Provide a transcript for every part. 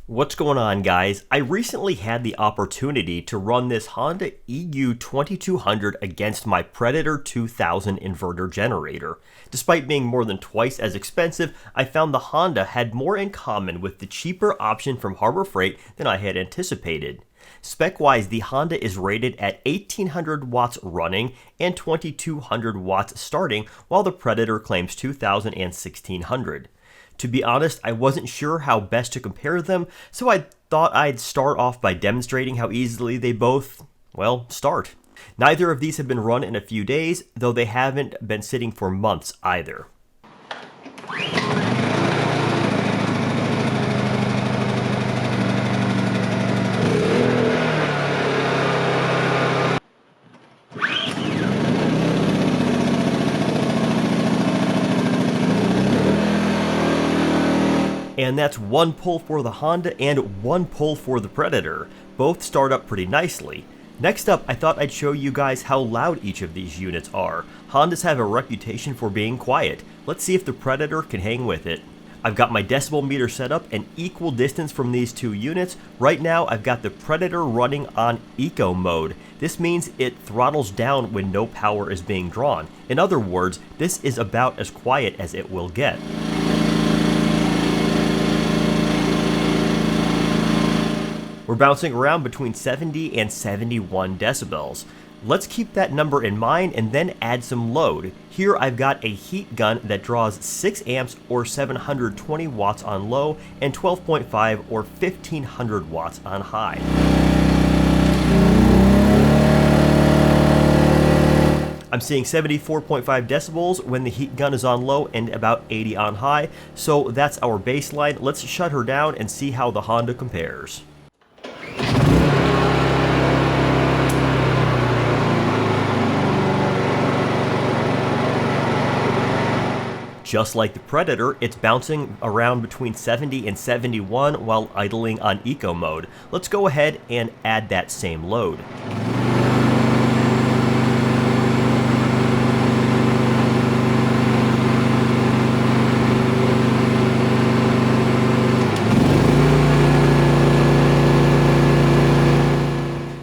What's going on, guys? I recently had the opportunity to run this Honda EU2200 against my Predator 2000 inverter generator. Despite being more than twice as expensive, I found the Honda had more in common with the cheaper option from Harbor Freight than I had anticipated. Spec-wise, the Honda is rated at 1800 watts running and 2200 watts starting, while the Predator claims 2000 and 1600. To be honest, I wasn't sure how best to compare them, so I thought I'd start off by demonstrating how easily they both, well, start. Neither of these have been run in a few days, though they haven't been sitting for months either. And that's one pull for the Honda and one pull for the Predator. Both start up pretty nicely. Next up, I thought I'd show you guys how loud each of these units are. Hondas have a reputation for being quiet. Let's see if the Predator can hang with it. I've got my decibel meter set up an equal distance from these two units. Right now, I've got the Predator running on Eco mode. This means it throttles down when no power is being drawn. In other words, this is about as quiet as it will get. We're bouncing around between 70 and 71 decibels. Let's keep that number in mind and then add some load. Here I've got a heat gun that draws 6 amps or 720 watts on low and 12.5 or 1500 watts on high. I'm seeing 74.5 decibels when the heat gun is on low and about 80 on high, so that's our baseline. Let's shut her down and see how the Honda compares. Just like the Predator, it's bouncing around between 70 and 71 while idling on Eco mode. Let's go ahead and add that same load.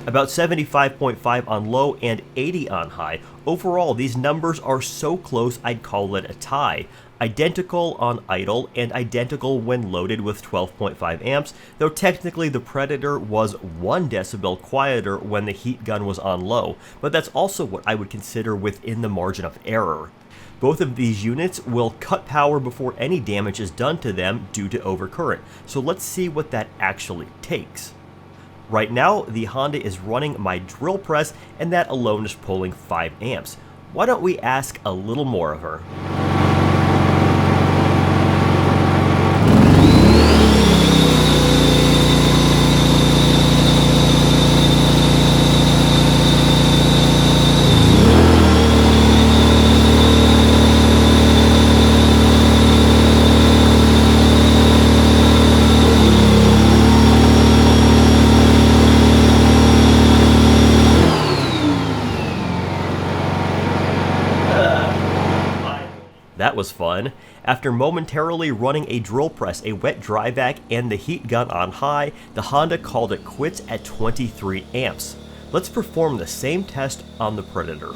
About 75.5 on low and 80 on high. Overall, these numbers are so close I'd call it a tie. Identical on idle and identical when loaded with 12.5 amps, though technically the Predator was 1 decibel quieter when the heat gun was on low, but that's also what I would consider within the margin of error. Both of these units will cut power before any damage is done to them due to overcurrent, so let's see what that actually takes. Right now, the Honda is running my drill press, and that alone is pulling 5 amps. Why don't we ask a little more of her? That was fun. After momentarily running a drill press, a wet dry vac, and the heat gun on high, the Honda called it quits at 23 amps. Let's perform the same test on the Predator.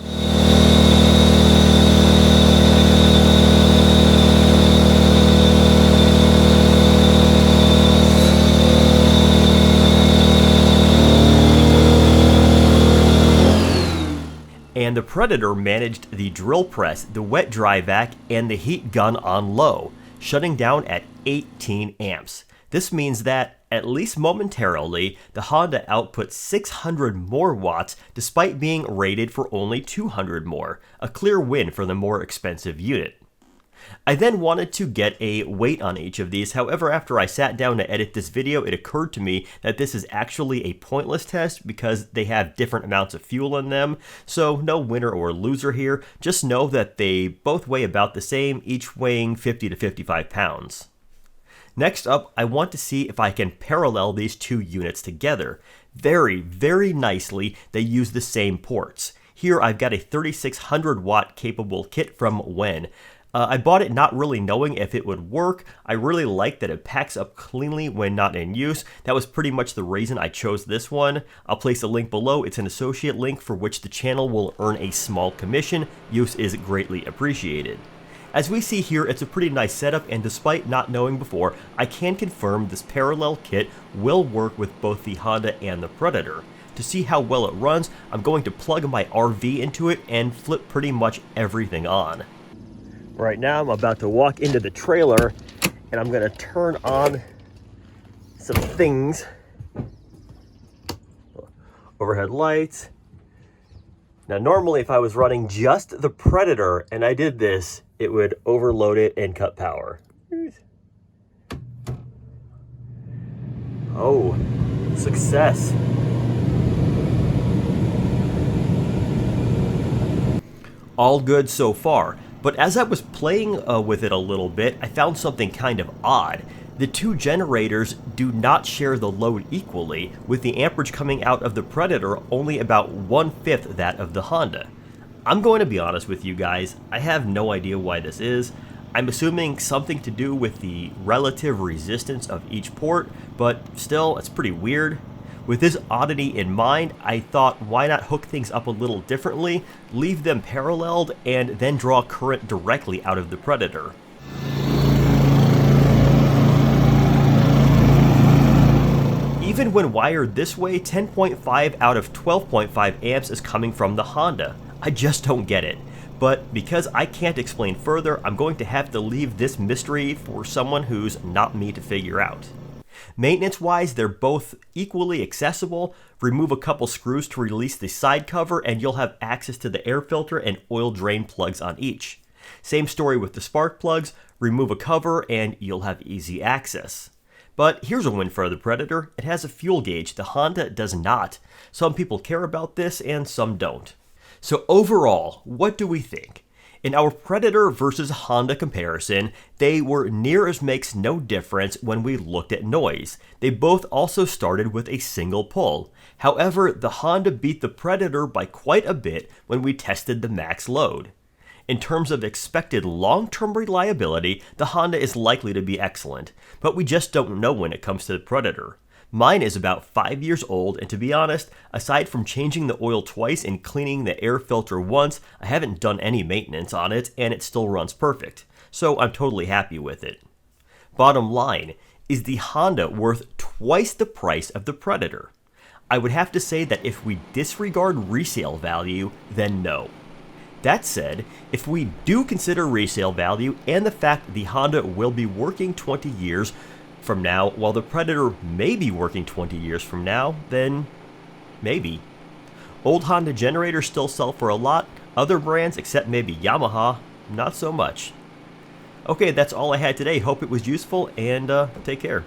And the Predator managed the drill press, the wet dry vac, and the heat gun on low, shutting down at 18 amps. This means that, at least momentarily, the Honda output 600 more watts despite being rated for only 200 more, a clear win for the more expensive unit. I then wanted to get a weight on each of these. However, after I sat down to edit this video, it occurred to me that this is actually a pointless test because they have different amounts of fuel in them. So no winner or loser here. Just know that they both weigh about the same, each weighing 50 to 55 pounds. Next up, I want to see if I can parallel these two units together. Very, very nicely, they use the same ports. Here I've got a 3600 watt capable kit from Wen. I bought it not really knowing if it would work. I really like that it packs up cleanly when not in use. That was pretty much the reason I chose this one. I'll place a link below. It's an associate link for which the channel will earn a small commission. Use is greatly appreciated. As we see here, it's a pretty nice setup, and despite not knowing before, I can confirm this parallel kit will work with both the Honda and the Predator. To see how well it runs, I'm going to plug my RV into it and flip pretty much everything on. Right now, I'm about to walk into the trailer, and I'm going to turn on some things. Overhead lights. Now, normally, if I was running just the Predator and I did this, it would overload it and cut power. Oh, success. All good so far. But as I was playing with it a little bit, I found something kind of odd. The two generators do not share the load equally, with the amperage coming out of the Predator only about 1/5 that of the Honda. I'm going to be honest with you guys, I have no idea why this is. I'm assuming something to do with the relative resistance of each port, but still, it's pretty weird. With this oddity in mind, I thought why not hook things up a little differently, leave them paralleled, and then draw current directly out of the Predator. Even when wired this way, 10.5 out of 12.5 amps is coming from the Honda. I just don't get it. But because I can't explain further, I'm going to have to leave this mystery for someone who's not me to figure out. Maintenance-wise, they're both equally accessible. Remove a couple screws to release the side cover, and you'll have access to the air filter and oil drain plugs on each. Same story with the spark plugs. Remove a cover, and you'll have easy access. But here's a win for the Predator. It has a fuel gauge. The Honda does not. Some people care about this, and some don't. So overall, what do we think? In our Predator versus Honda comparison, they were near as makes no difference when we looked at noise. They both also started with a single pull. However, the Honda beat the Predator by quite a bit when we tested the max load. In terms of expected long-term reliability, the Honda is likely to be excellent, but we just don't know when it comes to the Predator. Mine is about 5 years old, and to be honest, aside from changing the oil twice and cleaning the air filter once, I haven't done any maintenance on it, and it still runs perfect. So I'm totally happy with it. Bottom line, is the Honda worth twice the price of the Predator? I would have to say that if we disregard resale value, then no. That said, if we do consider resale value and the fact the Honda will be working 20 years from now, while the Predator may be working 20 years from now, then maybe. Old Honda generators still sell for a lot. Other brands, except maybe Yamaha, not so much. Okay, that's all I had today. Hope it was useful, and take care.